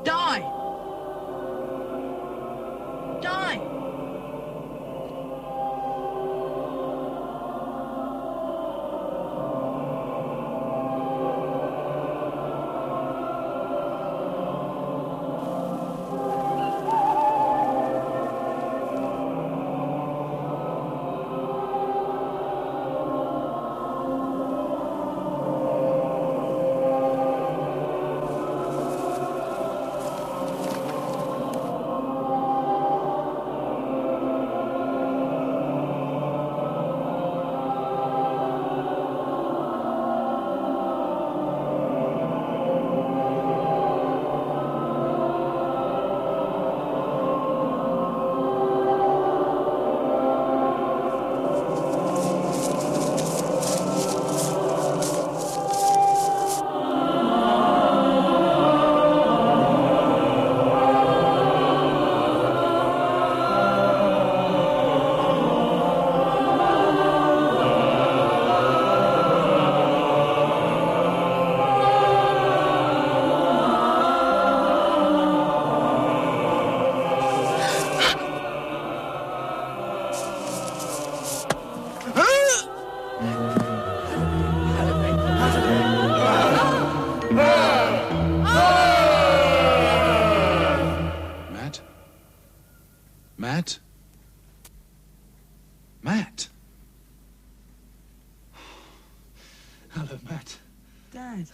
Die! Die! Matt? Matt? Hello, Matt. Dad.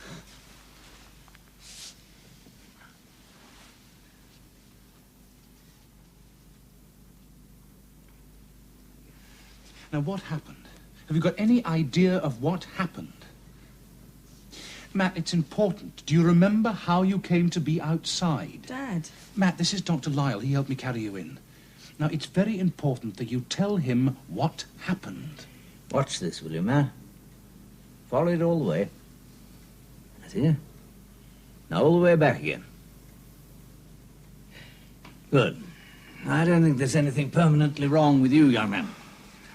Now, what happened? Have you got any idea of what happened? Matt, it's important. Do you remember how you came to be outside? Dad. Matt, this is Dr. Lyle. He helped me carry you in. Now, it's very important that you tell him what happened. Watch this, will you, Matt? Follow it all the way. That's it. Now all the way back again. Good. I don't think there's anything permanently wrong with you, young man.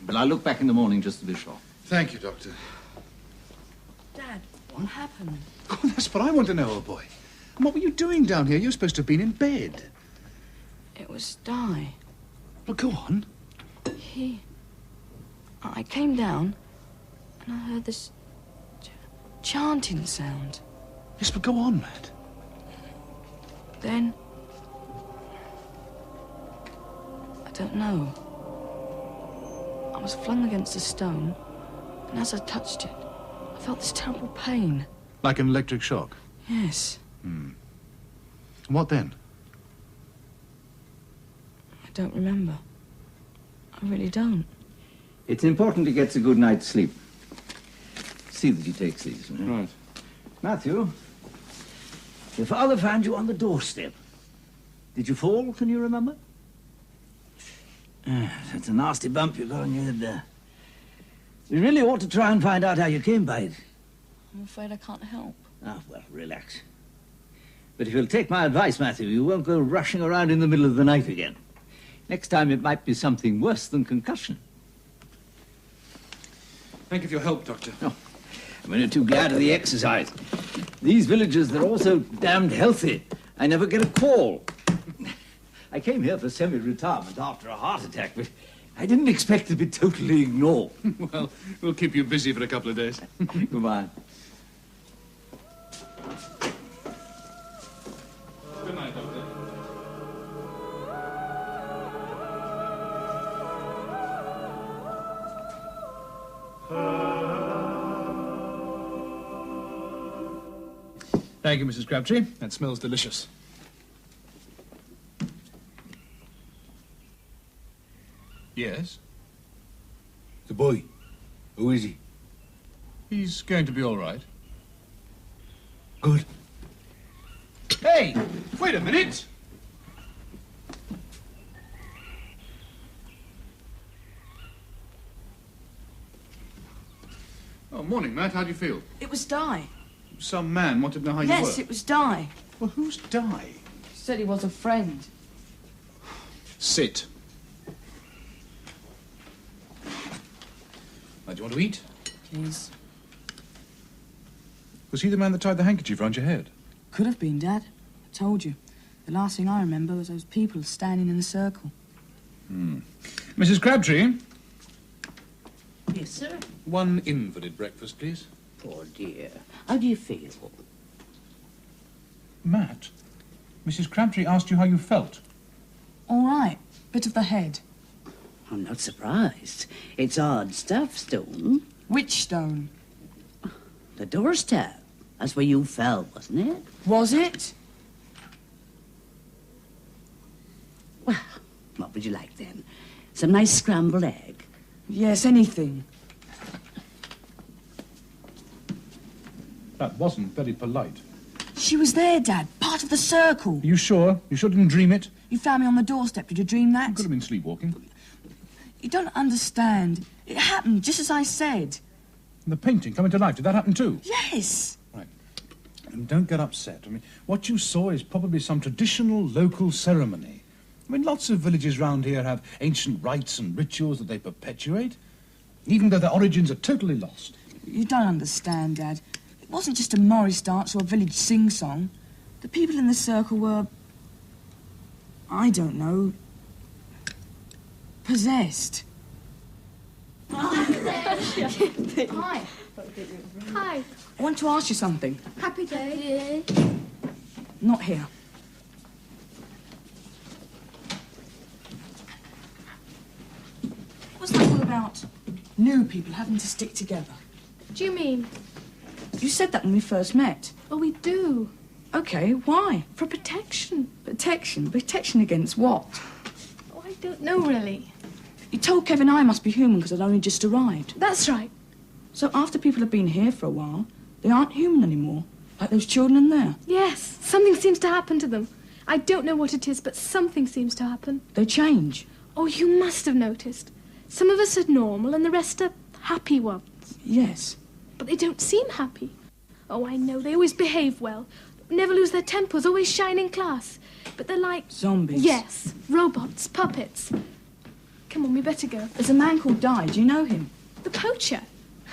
But I'll look back in the morning just to be sure. Thank you, Doctor. Dad, what happened? Oh, that's what I want to know, old boy. And what were you doing down here? You're supposed to have been in bed. It was Di. Well, go on. I came down and I heard this chanting sound. Yes, but go on, Matt. Then... I don't know. I was flung against a stone, and as I touched it, I felt this terrible pain. Like an electric shock? Yes. And what then? I don't remember. I really don't. It's important to get a good night's sleep. See that he takes these. Right. Matthew, your father found you on the doorstep. Did you fall, can you remember? That's a nasty bump you got on your head there. You really ought to try and find out how you came by it. I'm afraid I can't help. Ah, well, relax. But if you'll take my advice, Matthew, you won't go rushing around in the middle of the night again. Next time it might be something worse than concussion. Thank you for your help, Doctor. Oh, I'm only too glad of the exercise. These villagers, they're all so damned healthy. I never get a call. I came here for semi-retirement after a heart attack, but I didn't expect to be totally ignored. Well, we'll keep you busy for a couple of days. Goodbye. Good night, Doctor. Thank you, Mrs. Crabtree. That smells delicious. Yes? The boy. Who is he? He's going to be all right. Good. Hey! Wait a minute! Oh, morning, Matt. How do you feel? It was Di. Some man wanted to know how you were. Yes, it was Di. Well, who's Di? Said he was a friend. Sit. Now, do you want to eat? Please. Was he the man that tied the handkerchief round your head? Could have been, Dad. I told you. The last thing I remember was those people standing in a circle. Mrs. Crabtree, Yes, sir. one invalid breakfast, please. Poor dear. How do you feel? Matt, Mrs. Crabtree asked you how you felt. All right. Bit of the head. I'm not surprised. It's odd stuff, Stone. Which stone? The doorstep. That's where you fell, wasn't it? Was it? Well, what would you like then? Some nice scrambled egg? Yes, anything. That wasn't very polite. She was there, Dad. Part of the circle. Are you sure? You sure didn't dream it? You found me on the doorstep. Did you dream that? You could have been sleepwalking. You don't understand. It happened just as I said. And the painting coming to life, did that happen too? Yes. Right. And don't get upset. I mean, what you saw is probably some traditional local ceremony. I mean, lots of villages round here have ancient rites and rituals that they perpetuate, even though their origins are totally lost. You don't understand, Dad. It wasn't just a Morris dance or a village sing-song. The people in the circle were... I don't know... possessed. Hi. Hi. I want to ask you something. Happy day. Not here. What's that all about? New people having to stick together. Do you mean? You said that when we first met. Oh, we do. Okay, why? For protection. Protection? Protection against what? Oh, I don't know, really. You told Kevin I must be human because I'd only just arrived. That's right. So after people have been here for a while, they aren't human anymore. Like those children in there. Yes, something seems to happen to them. I don't know what it is, but something seems to happen. They change. Oh, you must have noticed. Some of us are normal and the rest are happy ones. Yes. But they don't seem happy. Oh, I know, they always behave well. Never lose their tempers, always shine in class. But they're like... Zombies. Yes, robots, puppets. Come on, we better go. There's a man called Di. Do you know him? The poacher.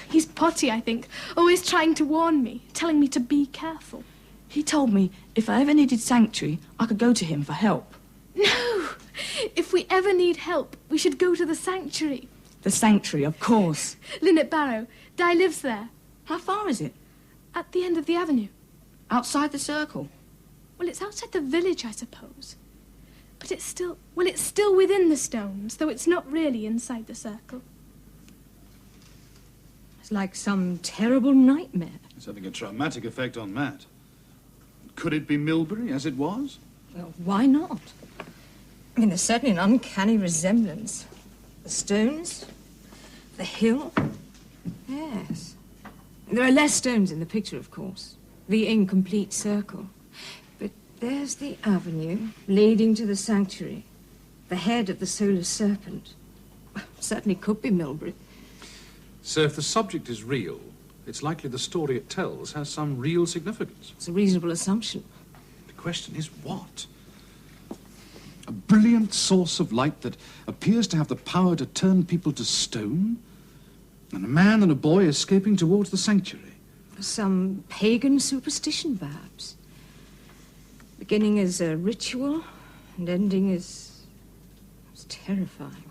He's potty, I think. Always trying to warn me, telling me to be careful. He told me If I ever needed sanctuary, I could go to him for help. No! If we ever need help, we should go to the sanctuary. The sanctuary, of course. Linnet Barrow. Di lives there. How far is it? At the end of the avenue. Outside the circle? Well, it's outside the village, I suppose. But it's still within the stones, though it's not really inside the circle. It's like some terrible nightmare. It's having a traumatic effect on Matt. Could it be Milbury, as it was? Well, why not? I mean, there's certainly an uncanny resemblance. The stones, the hill. Yes. There are less stones in the picture, of course. The incomplete circle. But there's the avenue leading to the sanctuary. The head of the solar serpent. Certainly could be Milbury. So if the subject is real, it's likely the story it tells has some real significance. It's a reasonable assumption. The question is what? A brilliant source of light that appears to have the power to turn people to stone? And a man and a boy escaping towards the sanctuary? Some pagan superstition, perhaps. Beginning as a ritual and ending as... It's terrifying.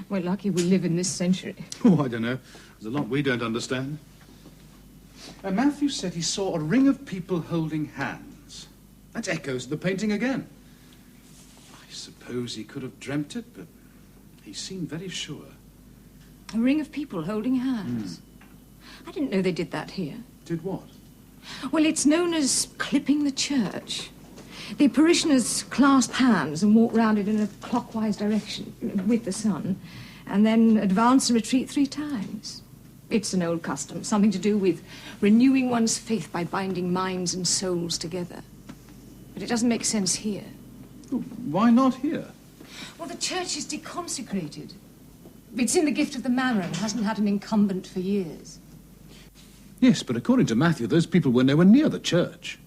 We're lucky we live in this century. Oh, I don't know. There's a lot we don't understand. Matthew said he saw a ring of people holding hands. That echoes the painting again. I suppose he could have dreamt it, but he seemed very sure. A ring of people holding hands. I didn't know they did that here. Did what? Well, it's known as clipping the church. The parishioners clasp hands and walk round it in a clockwise direction with the sun, and then advance and retreat 3 times. It's an old custom, something to do with renewing one's faith by binding minds and souls together. But it doesn't make sense here. Why not here? Well, the church is deconsecrated. It's in the gift of the manor and hasn't had an incumbent for years. Yes, but according to Matthew, those people were nowhere near the church.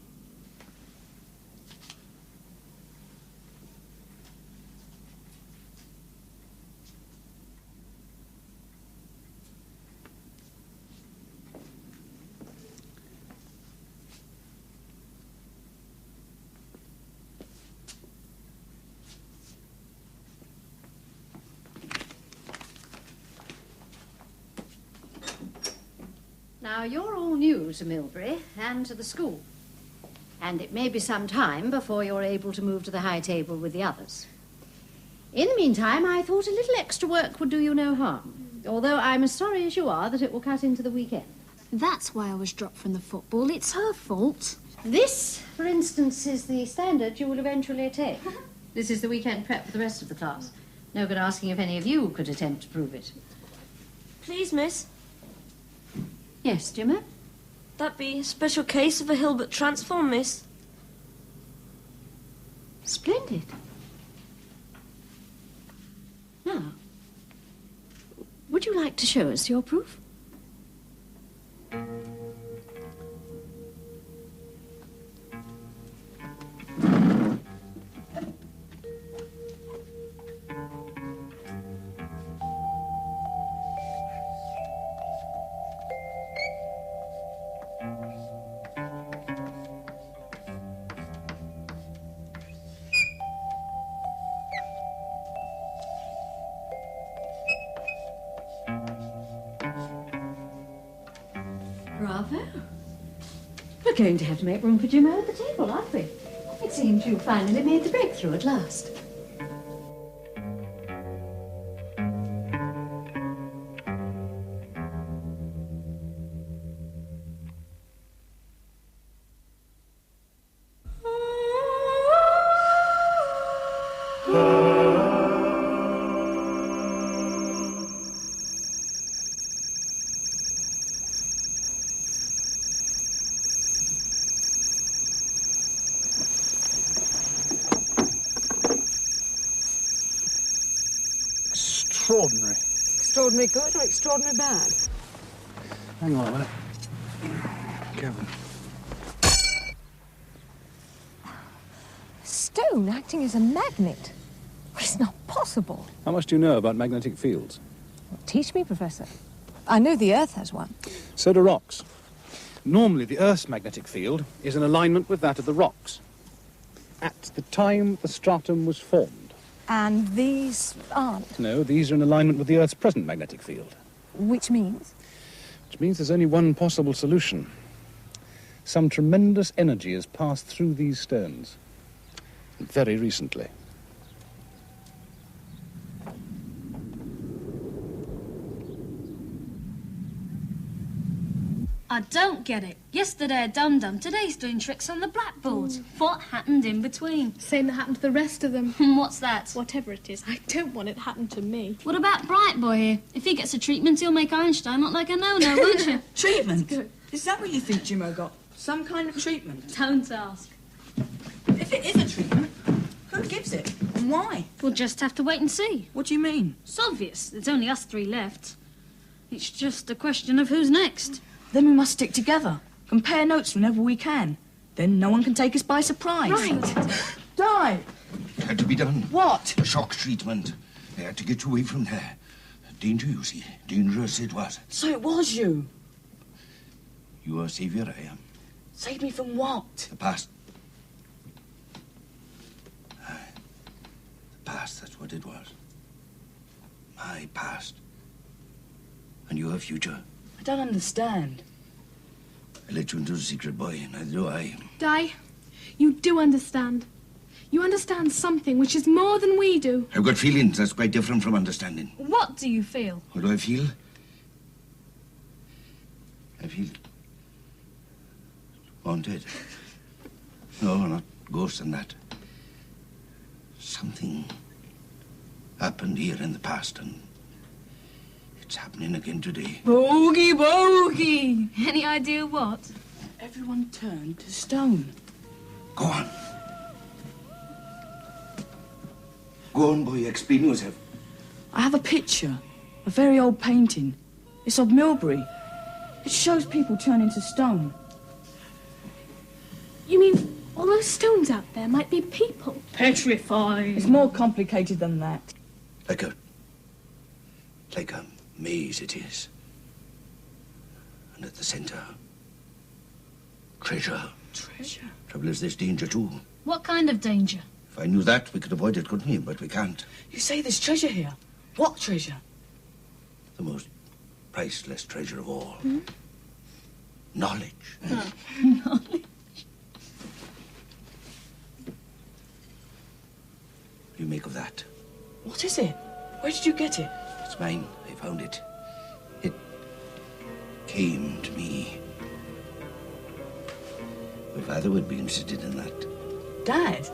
Now, you're all new to Milbury and to the school. And it may be some time before you're able to move to the high table with the others. In the meantime, I thought a little extra work would do you no harm. Although I'm as sorry as you are that it will cut into the weekend. That's why I was dropped from the football. It's her fault. This, for instance, is the standard you will eventually take. This is the weekend prep for the rest of the class. No good asking if any of you could attempt to prove it. Please, miss. Yes, Jimmer? That be a special case of a Hilbert transform, miss. Splendid. Now, would you like to show us your proof? Bravo. We're going to have to make room for Jimmo at the table, aren't we? It seems you finally made the breakthrough at last. Extraordinary. Extraordinary good or extraordinary bad? Hang on a minute. Kevin. Stone acting as a magnet? It's not possible. How much do you know about magnetic fields? Teach me, Professor. I know the Earth has one. So do rocks. Normally, the Earth's magnetic field is in alignment with that of the rocks. At the time the stratum was formed. And these aren't? No, these are in alignment with the Earth's present magnetic field. Which means? Which means there's only one possible solution. Some tremendous energy has passed through these stones. Very recently. I don't get it. Yesterday a dum-dum, today's doing tricks on the blackboard. What happened in between? Same that happened to the rest of them. What's that? Whatever it is, I don't want it to happen to me. What about Bright Boy here? If he gets a treatment, he'll make Einstein look like a no-no, won't you? Treatment? Is that what you think Jimmo got? Some kind of treatment? Don't ask. If it is a treatment, who gives it? And why? We'll just have to wait and see. What do you mean? It's obvious. There's only us three left. It's just a question of who's next. Then we must stick together. Compare notes whenever we can. Then no one can take us by surprise. Right. Die! Had to be done. What? A shock treatment. They had to get you away from there. Danger, you see. Dangerous it was. So it was you. You are a saviour, I am. Save me from what? The past. Aye. The past, that's what it was. My past. And your future. I don't understand. I let you into the secret, boy, neither do I. Di, you do understand. You understand something which is more than we do. I've got feelings. That's quite different from understanding. What do you feel? What do I feel? I feel haunted. No, not ghosts and that. Something happened here in the past, and it's happening again today. Bogey, bogey! Any idea what? Everyone turned to stone. Go on. Go on, boy, explain yourself. I have a picture, a very old painting. It's of Milbury. It shows people turning to stone. You mean all those stones out there might be people? Petrified. It's more complicated than that. Like a maze it is. And at the centre, treasure. Treasure? Trouble is, there's danger too. What kind of danger? If I knew that, we could avoid it, couldn't we? But we can't. You say there's treasure here. What treasure? The most priceless treasure of all. Knowledge. Knowledge? What do you make of that? What is it? Where did you get it? It's mine. I found it. It came to me. My father would be interested in that. Dad?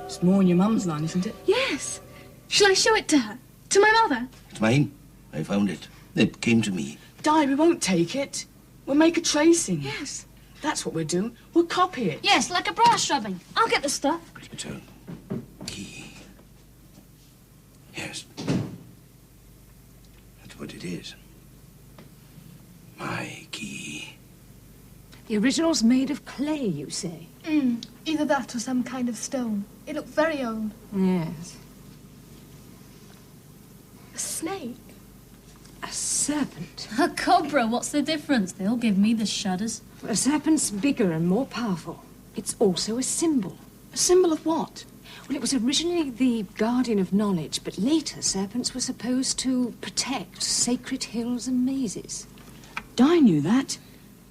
It's more in your mum's line, isn't it? Yes. Shall I show it to her? To my mother? It's mine. I found it. It came to me. Dad, we won't take it. We'll make a tracing. Yes. That's what we'll do. We'll copy it. Yes, like a brass rubbing. I'll get the stuff. It's a key. Yes. That's what it is. My key. The original's made of clay, you say? Either that or some kind of stone. It looked very old. Yes. A snake. A serpent. A cobra, what's the difference? They'll give me the shudders. A serpent's bigger and more powerful. It's also a symbol. A symbol of what? Well, it was originally the guardian of knowledge, but later serpents were supposed to protect sacred hills and mazes. Di knew that.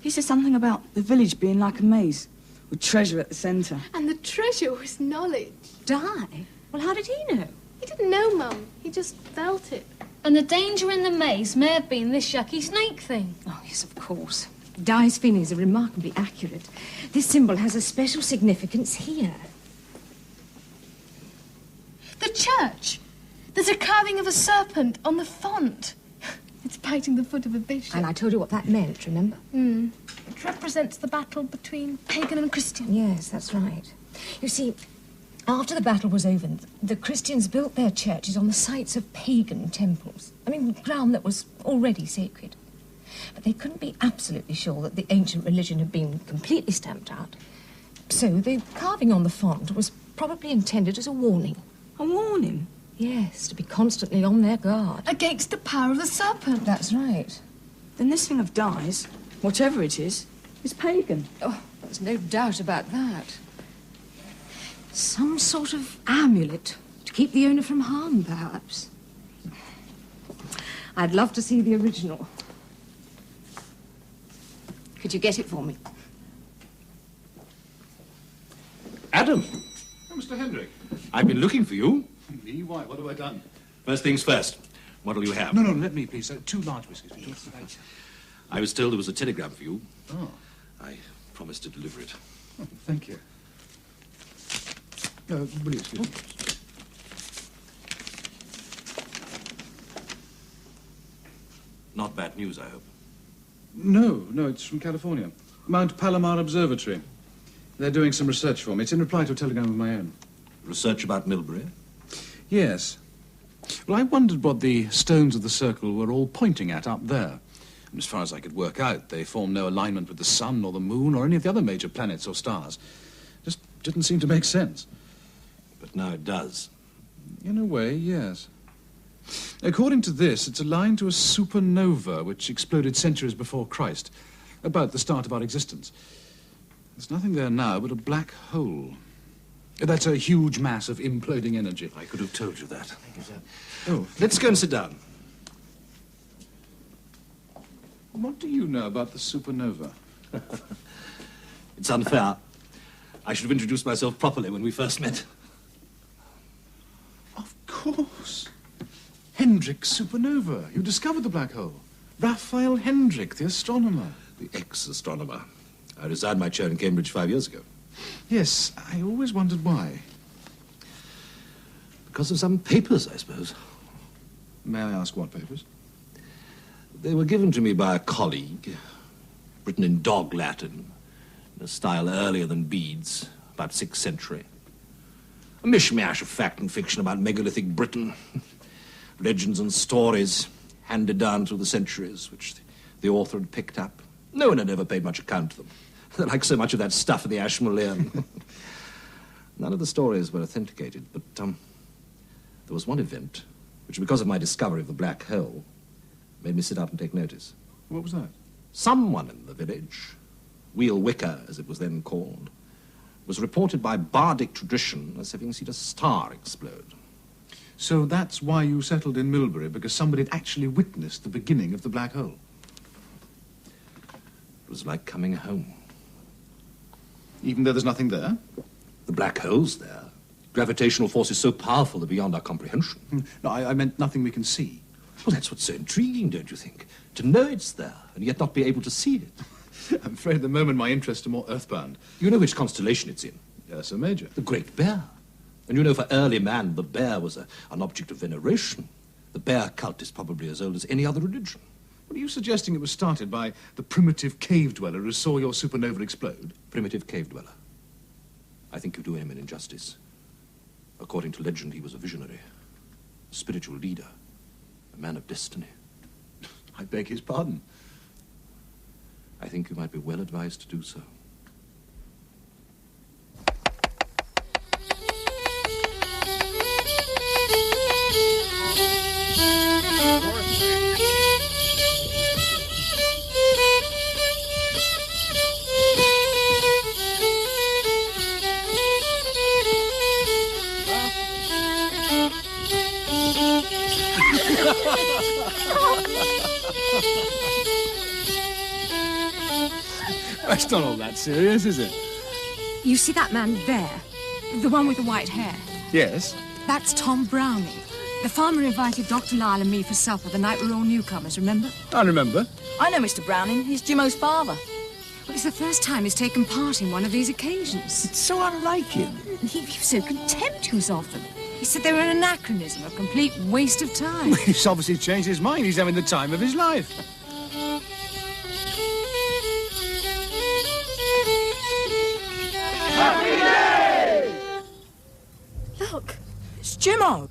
He said something about the village being like a maze, with treasure at the centre. And the treasure was knowledge. Di? Well, how did he know? He didn't know, Mum. He just felt it. And the danger in the maze may have been this yucky snake thing. Oh, yes, of course. Di's feelings are remarkably accurate. This symbol has a special significance here. The church. There's a carving of a serpent on the font. It's biting the foot of a bishop. And I told you what that meant, remember? It represents the battle between pagan and Christian. Yes, that's right. You see, after the battle was over, the Christians built their churches on the sites of pagan temples. I mean, ground that was already sacred. But they couldn't be absolutely sure that the ancient religion had been completely stamped out. So the carving on the font was probably intended as a warning. A warning? Yes, to be constantly on their guard. Against the power of the serpent. That's right. Then this thing of Di's, whatever it is It's pagan. Oh, there's no doubt about that. Some sort of amulet to keep the owner from harm, perhaps. I'd love to see the original. Could you get it for me? Adam! Oh, Mr. Hendrick. I've been looking for you. Me? Why? What have I done? First things first. What'll you have? No, let me, please. 2 large whiskies, please. I was told there was a telegram for you. Oh. I promised to deliver it. Oh, thank you. Will you excuse me? Not bad news, I hope. No, it's from California. Mount Palomar Observatory. They're doing some research for me. It's in reply to a telegram of my own. Research about Milbury? Yes. Well, I wondered what the stones of the circle were all pointing at up there. And as far as I could work out, they form no alignment with the sun or the moon or any of the other major planets or stars. Just didn't seem to make sense. But now it does. In a way, yes. According to this, it's aligned to a supernova which exploded centuries before Christ, about the start of our existence. There's nothing there now but a black hole. That's a huge mass of imploding energy. I could have told you that. Thank you, sir. Oh, Let's go and sit down. what do you know about the supernova? It's unfair. I should have introduced myself properly when we first met. Of course. Hendrick supernova. You discovered the black hole. Raphael Hendrick, the astronomer. The ex-astronomer. I resigned my chair in Cambridge 5 years ago. Yes, I always wondered why. Because of some papers, I suppose. May I ask what papers? They were given to me by a colleague, written in dog Latin, in a style earlier than Bede's, about 6th century. A mishmash of fact and fiction about megalithic Britain. Legends and stories handed down through the centuries, which the author had picked up. No one had ever paid much account to them. They're like so much of that stuff in the Ashmolean. None of the stories were authenticated, but there was one event which, because of my discovery of the black hole, made me sit up and take notice. What was that? Someone in the village, Wheel Wicker, as it was then called, was reported by bardic tradition as having seen a star explode. So that's why you settled in Milbury, because somebody had actually witnessed the beginning of the black hole. It was like coming home. Even though there's nothing there? The black hole's there. Gravitational force is so powerful they're beyond our comprehension. No, I meant nothing we can see. Well, that's what's so intriguing, don't you think? To know it's there, and yet not be able to see it. I'm afraid at the moment my interests are more earthbound. You know which constellation it's in? Yes, Sir Major. The Great Bear. And you know, for early man, the bear was an object of veneration. The bear cult is probably as old as any other religion. What are you suggesting it was started by the primitive cave dweller who saw your supernova explode? Primitive cave dweller. I think you do him an injustice. According to legend, he was a visionary, a spiritual leader, a man of destiny. I beg his pardon. I think you might be well advised to do so. That's not all that serious, is it? You see that man there? The one with the white hair? Yes. That's Tom Browning. The farmer invited Dr. Lyle and me for supper the night we were all newcomers, remember? I remember. I know Mr. Browning. He's Jimo's father. Well, it's the first time he's taken part in one of these occasions. It's so unlike him. He was so contemptuous of them. He said they were an anachronism, a complete waste of time. He's obviously changed his mind. He's having the time of his life. Happy day! Look, it's Jimo.